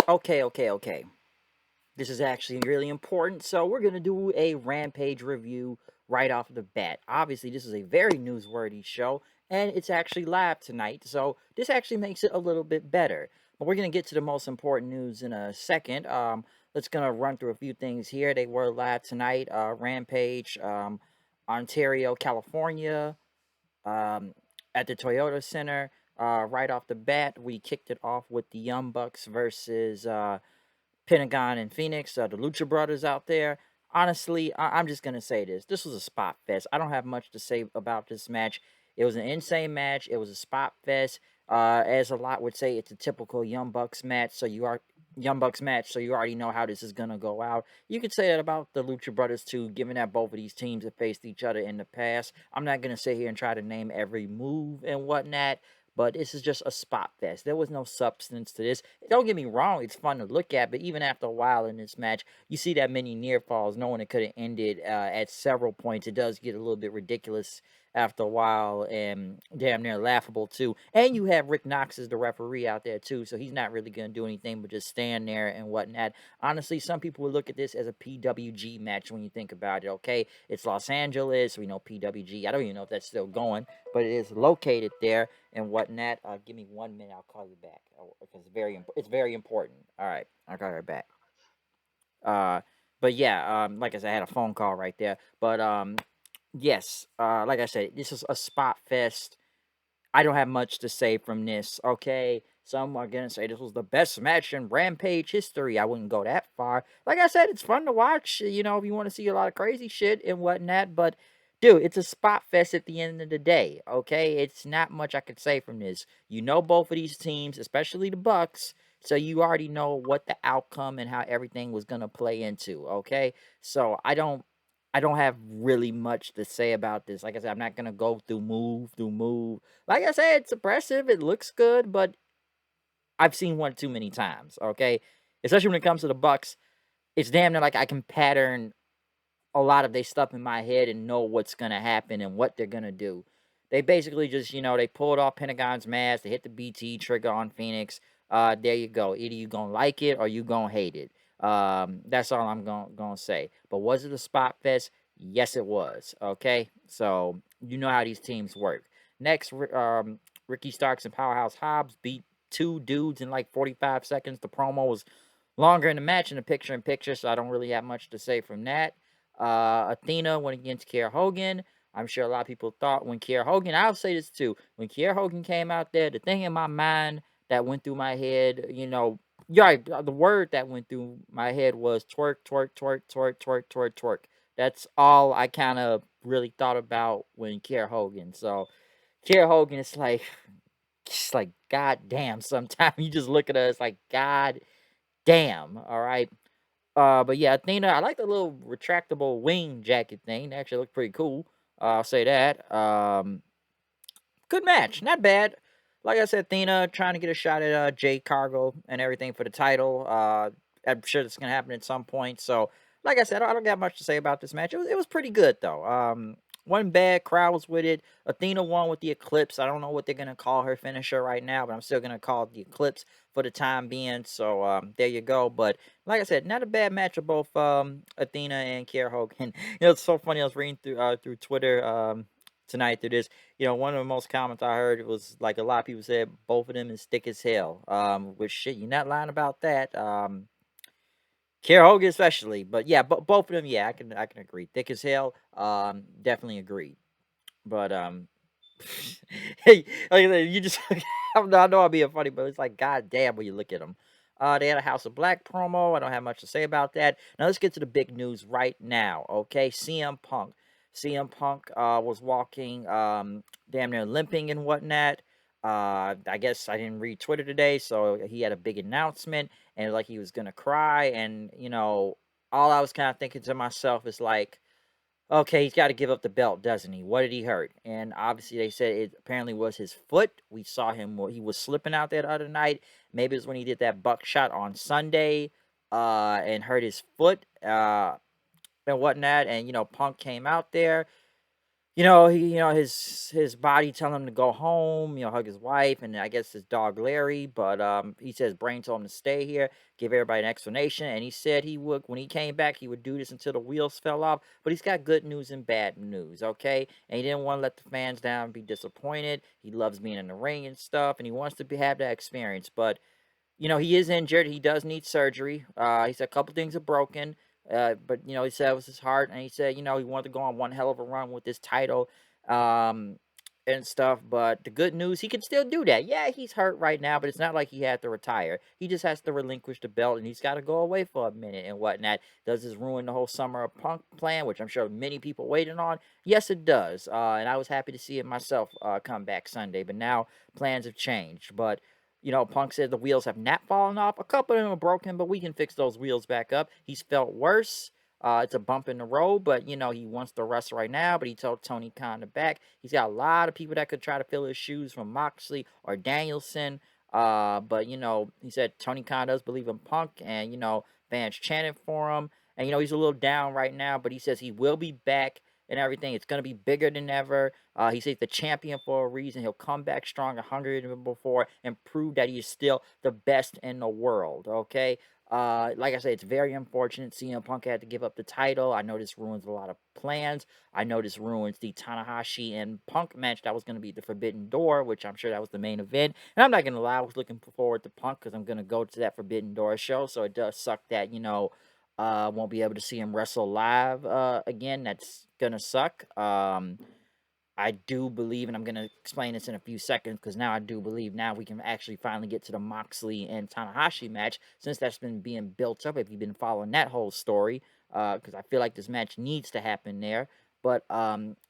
Okay. This is actually really important. So we're gonna do a Rampage review right off the bat. Obviously, this is a very newsworthy show, and it's actually live tonight. So this actually makes it a little bit better. But we're gonna get to the most important news in a second. Let's gonna run through a few things here. They were live tonight. Rampage, Ontario, California, um, at the Toyota Center. Right off the bat, we kicked it off with the Young Bucks versus Pentagon and Phoenix, the Lucha Brothers out there. Honestly, I'm just gonna say this. This was a spot fest. I don't have much to say about this match. It was an insane match. It was a spot fest. As a lot would say, it's a typical Young Bucks match. So you already know how this is gonna go out. You could say that about the Lucha Brothers too, given that both of these teams have faced each other in the past. I'm not gonna sit here and try to name every move and whatnot, but this is just a spot fest. There was no substance to this. Don't get me wrong, it's fun to look at, but even after a while in this match, you see that many near falls, knowing it could have ended at several points. It does get a little bit ridiculous after a while and damn near laughable too. And you have Rick Knox as the referee out there too, so he's not really going to do anything but just stand there and whatnot. Honestly, some people would look at this as a PWG match when you think about it, okay? It's Los Angeles, we know PWG. I don't even know if that's still going, but it is located there and whatnot. Give me 1 minute. I'll call you back because it's very important. All right, I'll call her back. Uh, but yeah, like I said, I had a phone call right there. But yes, like I said, this is a spot fest. I don't have much to say from this. Okay, some are gonna say this was the best match in Rampage history. I wouldn't go that far. Like I said, it's fun to watch. You know, if you want to see a lot of crazy shit and whatnot. But dude, it's a spot fest at the end of the day. Okay, it's not much I could say from this. You know, both of these teams, especially the Bucks. So you already know what the outcome and how everything was gonna play into. Okay, so I don't have really much to say about this. Like I said, I'm not gonna go through move. Like I said, it's impressive. It looks good, but I've seen one too many times. Okay, especially when it comes to the Bucks, it's damn near like I can pattern a lot of their stuff in my head and know what's gonna happen and what they're gonna do. They basically just, they pulled off Pentagon's mask. They hit the BT trigger on Phoenix. There you go. Either you gonna like it or you gonna hate it. That's all I'm gonna say. But was it a spot fest? Yes, it was. Okay, so you know how these teams work. Next, Ricky Starks and Powerhouse Hobbs beat two dudes in like 45 seconds. The promo was longer in the match in the picture, so I don't really have much to say from that. Athena went against Kiera Hogan. I'm sure a lot of people thought when Kiera Hogan, I'll say this too, when Kiera Hogan came out there, the thing in my mind that went through my head, yeah, the word that went through my head was twerk, twerk, twerk, twerk, twerk, twerk, twerk. That's all I kind of really thought about when Kiera Hogan. So Kiera Hogan, it's like God damn. Sometimes you just look at us like God damn. All right. But yeah, Athena, I like the little retractable wing jacket thing. It actually looked pretty cool. I'll say that. Good match, not bad. Like I said, Athena trying to get a shot at Jade Cargo and everything for the title. I'm sure that's gonna happen at some point. So, like I said, I don't got much to say about this match. It was pretty good though. One bad crowd was with it. Athena won with the Eclipse. I don't know what they're gonna call her finisher right now, but I'm still gonna call it the Eclipse for the time being. So there you go. But like I said, not a bad match of both Athena and Kiera Hogan. It's so funny. I was reading through Twitter tonight through this. One of the most comments I heard was like a lot of people said both of them is thick as hell. Which shit, you're not lying about that. Kiera Hogan especially, but yeah, both of them, yeah, I can agree. Thick as hell. Definitely agree. But hey, like I said, you just I know I'm being funny, but it's like god damn when you look at them. They had a House of Black promo. I don't have much to say about that. Now let's get to the big news right now. Okay, CM Punk. CM Punk was walking, damn near limping and whatnot. I guess I didn't read Twitter today, so he had a big announcement and like he was gonna cry, and all I was kind of thinking to myself is like, okay, he's got to give up the belt, doesn't he? What did he hurt? And obviously, they said it apparently was his foot. We saw him; he was slipping out there the other night. Maybe it was when he did that buckshot on Sunday, and hurt his foot, and whatnot. And Punk came out there. his body telling him to go home, hug his wife, and I guess his dog Larry. But he says Brain told him to stay here, give everybody an explanation, and he said he would, when he came back, he would do this until the wheels fell off. But he's got good news and bad news, okay? And he didn't want to let the fans down, be disappointed. He loves being in the ring and stuff, and he wants to have that experience. But he is injured. He does need surgery. He said a couple things are broken. But he said it was his heart, and he said he wanted to go on one hell of a run with this title, um, and stuff. But the good news, he can still do that. Yeah, he's hurt right now, but it's not like he had to retire. He just has to relinquish the belt, and he's got to go away for a minute and whatnot. Does this ruin the whole Summer of Punk plan, which I'm sure many people waiting on? Yes, it does. And I was happy to see it myself come back Sunday. But now plans have changed. But Punk said the wheels have not fallen off. A couple of them are broken, but we can fix those wheels back up. He's felt worse. It's a bump in the road, but he wants to wrestle right now. But he told Tony Khan to back. He's got a lot of people that could try to fill his shoes, from Moxley or Danielson. But he said Tony Khan does believe in Punk, and fans chanted for him. And he's a little down right now, but he says he will be back and everything. It's going to be bigger than ever. He says the champion for a reason. He'll come back stronger, hungrier than before, and prove that he is still the best in the world. Okay. Like I said, it's very unfortunate CM Punk had to give up the title. I know this ruins a lot of plans. I know this ruins the Tanahashi and Punk match that was going to be the Forbidden Door, which I'm sure that was the main event. And I'm not going to lie, I was looking forward to Punk because I'm going to go to that Forbidden Door show. So it does suck that, won't be able to see him wrestle live again. That's gonna suck. I do believe, and I'm going to explain this in a few seconds, because now I do believe now we can actually finally get to the Moxley and Tanahashi match, since that's been being built up, if you've been following that whole story, because I feel like this match needs to happen there. But,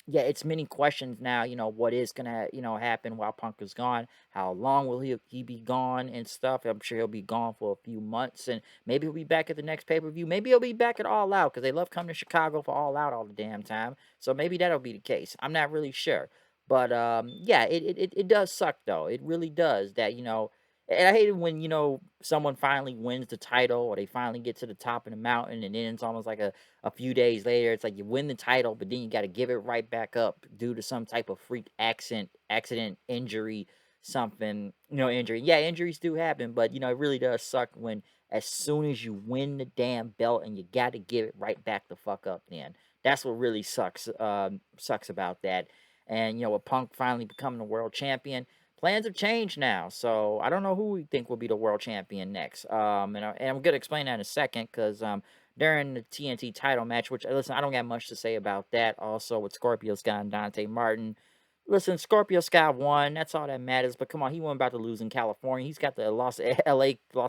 yeah, it's many questions now, what is going to, happen while Punk is gone. How long will he be gone and stuff? I'm sure he'll be gone for a few months, and maybe he'll be back at the next pay-per-view. Maybe he'll be back at All Out, because they love coming to Chicago for All Out all the damn time. So maybe that'll be the case. I'm not really sure. But yeah, it does suck though. It really does that, and I hate it when, someone finally wins the title, or they finally get to the top of the mountain, and then it's almost like a few days later, it's like you win the title, but then you got to give it right back up due to some type of freak accident, injury, something, injury. Yeah, injuries do happen, but it really does suck when, as soon as you win the damn belt, and you got to give it right back the fuck up then. That's what really sucks about that. And with Punk finally becoming the world champion, plans have changed now. So I don't know who we think will be the world champion next. And I'm gonna explain that in a second, because during the TNT title match, which, listen, I don't got much to say about that. Also with Scorpio Sky and Dante Martin. Listen, Scorpio Sky won. That's all that matters. But come on, he wasn't about to lose in California. He's got the Los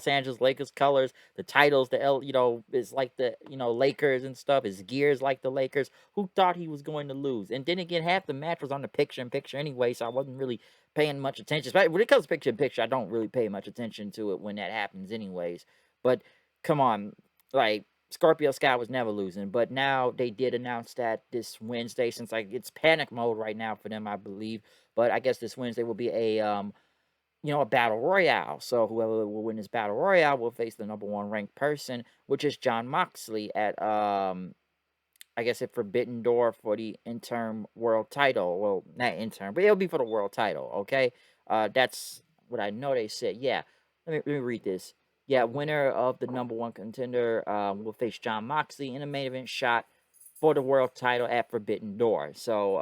Angeles Lakers colors, the titles. Is like the Lakers and stuff. His gears like the Lakers. Who thought he was going to lose? And then again, half the match was on the picture-in-picture anyway, so I wasn't really paying much attention. But when it comes to picture-in-picture, I don't really pay much attention to it when that happens, anyways. But come on, like, Scorpio Sky was never losing, but now they did announce that this Wednesday, since like it's panic mode right now for them, I believe. But I guess this Wednesday will be a battle royale. So whoever will win this battle royale will face the number one ranked person, which is John Moxley at I guess at Forbidden Door for the interim world title. Well, not interim, but it'll be for the world title. Okay, that's what I know they said. Yeah, let me read this. Yeah, winner of the number one contender will face John Moxley in a main event shot for the world title at Forbidden Door. So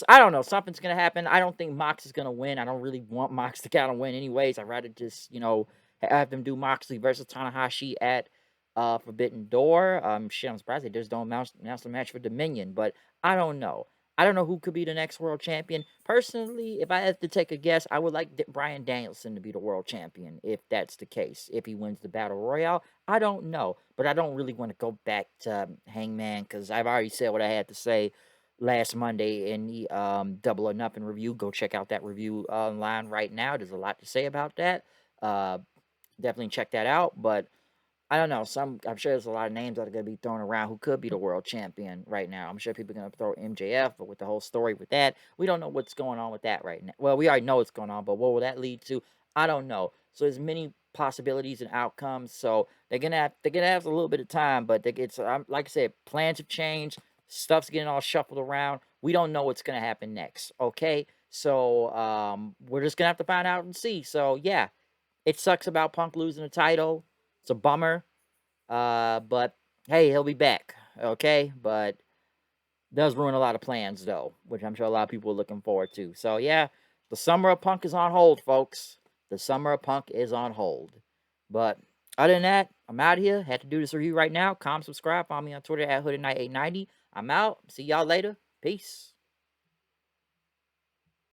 I don't know. Something's gonna happen. I don't think Mox is gonna win. I don't really want Mox to kind of win, anyways. I'd rather just have them do Moxley versus Tanahashi at Forbidden Door. Shit, I'm surprised they just don't announce the match for Dominion. But I don't know. I don't know who could be the next world champion. Personally, if I had to take a guess, I would like Bryan Danielson to be the world champion, if that's the case. If he wins the Battle Royale, I don't know. But I don't really want to go back to Hangman, because I've already said what I had to say last Monday in the Double or Nothing review. Go check out that review online right now. There's a lot to say about that. Uh, Definitely check that out. But I don't know. I'm sure there's a lot of names that are going to be thrown around who could be the world champion right now. I'm sure people are going to throw MJF, but with the whole story with that, we don't know what's going on with that right now. Well, we already know what's going on, but what will that lead to? I don't know. So there's many possibilities and outcomes. So they're gonna have a little bit of time, but it's like I said, plans have changed. Stuff's getting all shuffled around. We don't know what's gonna happen next. Okay, so we're just gonna have to find out and see. So yeah, it sucks about Punk losing the title. It's a bummer. But hey, he'll be back. Okay, but does ruin a lot of plans though, which I'm sure a lot of people are looking forward to. So yeah, the summer of Punk is on hold, folks. The summer of Punk is on hold. But other than that, I'm out of here. Had to do this review right now. Comment, subscribe, follow me on Twitter at HoodedKnight890. I'm out. See y'all later. Peace.